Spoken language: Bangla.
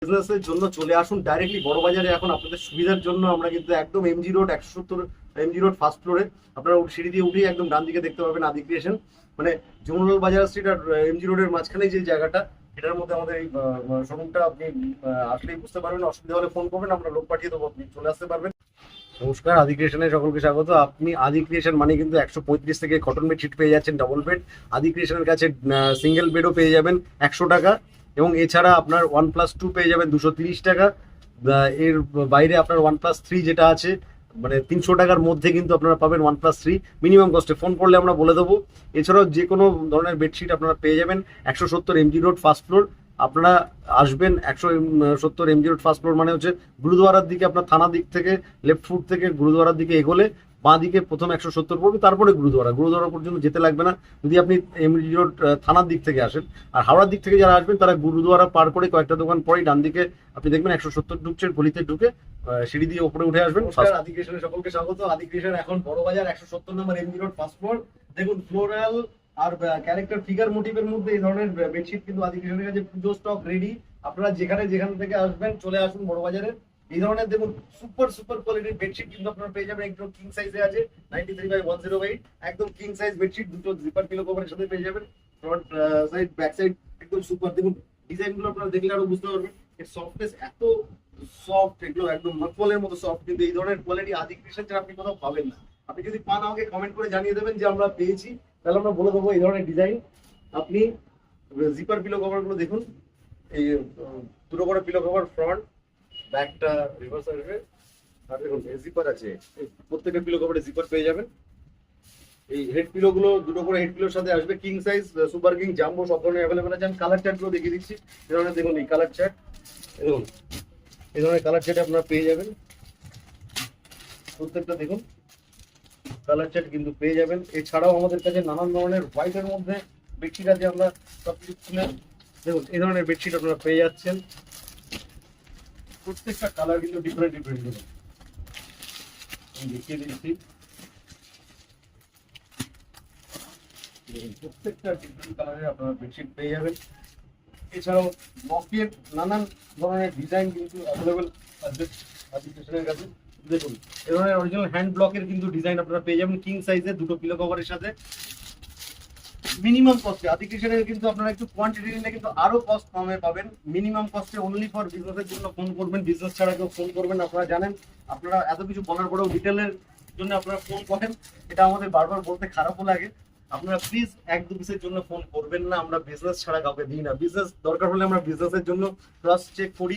বিজনেসের জন্য চলে আসুন ডাইরেক্টলি বড় বাজারে। এখন আপনাদের সুবিধার জন্য আমরা কিন্তু একদম MG road 170 MG road first ফ্লোরে আপনারা সিঁড়ি দিয়ে উঠেই একদম ডান দিকে দেখতে পাবেন আদি ক্রিয়েশন। মানে জমরুল বাজার স্ট্রিট আর এমজি রোডের মাঝখানে যে জায়গাটা, এটার মধ্যে আমাদের এই শোরুমটা। আপনি আসলেই বুঝতে পারবেন, অসুবিধা হলে ফোন করবেন, আমরা লোক পাঠিয়ে দেবো, আপনি চলে আসতে পারবেন। নমস্কার, আদি ক্রিয়েশনে সকলকে স্বাগত। আপনি আদি ক্রিয়েশন মানে কিন্তু 135 থেকে কটন বেডশিট পেয়ে যাচ্ছেন ডবল বেড। আদি ক্রিয়েশনের কাছে সিঙ্গেল বেডও পেয়ে যাবেন 100 টাকা, এবং এছাড়া আপনার 1+2 পেয়ে যাবেন 230 টাকা। এর বাইরে আপনার 1+3 যেটা আছে, মানে 300 টাকার মধ্যে কিন্তু আপনারা পাবেন 1+3 মিনিমাম কস্টে। ফোন করলে আমরা বলে দেবো। এছাড়াও যে কোনো ধরনের বেডশিট আপনারা পেয়ে যাবেন 170 এমজি রোড ফার্স্ট ফ্লোর। আপনারা আসবেন 170 এমজি রোড ফার্স্ট ফ্লোর মানে হচ্ছে গুরুদুয়ারার দিকে, আপনার থানা দিক থেকে লেফট ফুট থেকে গুরুদুয়ারার দিকে এগোলে বাঁ দিকে প্রথম 170 পড়বে, তারপরে গুরুদুয়ারা পর্যন্ত যেতে লাগবে না যদি আপনি এমজি রোড থানার দিক থেকে আসেন। আর হাওড়ার দিক থেকে যারা আসবেন তারা গুরুদুয়ারা পার করে কয়েকটা দোকান পরেই ডান দিকে আপনি দেখবেন 170 ঢুকছেন, গলিতে ঢুকে সিঁড়ি দিয়ে উপরে উঠে আসবেন। আদি ক্রিয়েশনে সকলকে স্বাগত। আদি ক্রিয়েশন এখন বড় বাজার 170 নম্বর এমজি রোড ফার্স্ট ফ্লোর। দেখুন, ফ্লোরাল আর ক্যারেক্টার ফিগার মোটিভের মধ্যে এই ধরনের বেডশিট কিন্তু আদি ক্রিয়েশনের কাছে পুজো স্টক রেডি। আপনারা যেখান থেকে আসবেন চলে আসুন বড় বাজারে। এই ধরনের দেখুন সুপার কোয়ালিটির বেডশিট কিন্তু আপনারা পেয়ে যাবেন। একদম কিং সাইজে আছে, 93/108, একদম কিং সাইজ বেডশিট। দুটো জিপার পিলো কভারের সাথে পেয়ে যাবেন। ফ্রন্ট সাইড ব্যাক সাইড একদম সুপার। দেখুন ডিজাইনগুলো আপনারা দেখলে আরো বুঝতে পারবেন এর সফটনেস এত সফট, এগুলো একদম মাখমলের মতো সফট। কিন্তু এই ধরনের কোয়ালিটি আদি ক্রিয়েশন ছাড়া আপনি কোথাও পাবেন না। আপনি যদি পান আমাকে কমেন্ট করে জানিয়ে দেবেন যে আমরা পেয়েছি, তাহলে আমরা বলে দেবো এই ধরনের ডিজাইন। আপনি জিপার পিলো কভার গুলো দেখুন, এই দুটো করে পিলো কভার, ফ্রন্ট ব্যাকটা রিভার্স আসবে। আর দেখুন জিপার আছে, প্রত্যেকটা পিলো কভারে জিপার পেয়ে যাবেন। এই হেড পিলো গুলো দুটো করে হেড পিলোর সাথে আসবে। King size, super king, jumbo সব ধরনের অ্যাভেলেবেল আছে। আমি কালার চার্ট গুলো দেখিয়ে দিচ্ছি। এই ধরনের দেখুন এই কালার চার্ট, দেখুন এই ধরনের কালার চার্ট আপনারা পেয়ে যাবেন। প্রত্যেকটা দেখুন কালার চার্ট কিন্তু পেয়ে যাবেন। এছাড়াও আমাদের কাছে নানান ধরনের হোয়াইটের মধ্যে বেডশিট আছে। আমরা সবকিছু খুলে দেখুন এই ধরনের বেডশিট আপনারা পেয়ে যাচ্ছেন। প্রত্যেকটা কালার কিন্তু ডিফারেন্ট দেখুন দেখিয়ে দিচ্ছি। প্রত্যেকটা ডিফারেন্ট কালারের আপনারা বেডশিট পেয়ে যাবেন। এছাড়াও ব্লকের নানান ধরনের ডিজাইন কিন্তু অ্যাভেলেবেল আছে আদি ক্রিয়েশনের কাছে। দেখুন এই ধরনের অরিজিনাল হ্যান্ড ব্লকের কিন্তু ডিজাইন আপনারা পেয়ে যাবেন কিং সাইজে, দুটো পিলো কভারের সাথে মিনিমাম কস্টে। আদি ক্রিয়েশনের কিন্তু আপনারা একটু কোয়ান্টিটি নিলে কিন্তু আরো কস্ট কমে পাবেন। মিনিমাম কস্টে, অনলি ফর বিজনেসের জন্য ফোন করবেন, বিজনেস ছাড়া কেউ ফোন করবেন। আপনারা জানেন, আপনারা এত কিছু বলার পরেও ডিটেলের জন্য আপনারা ফোন করেন, এটা আমাদের বারবার বলতে খারাপও লাগে। আপনারা প্লিজ 1-2 পিসের জন্য ফোন করবেন না। আমরা বিজনেস ছাড়া কাউকে দিই না। বিজনেস দরকার হলে আমরা বিজনেসের জন্য ক্রস চেক করি।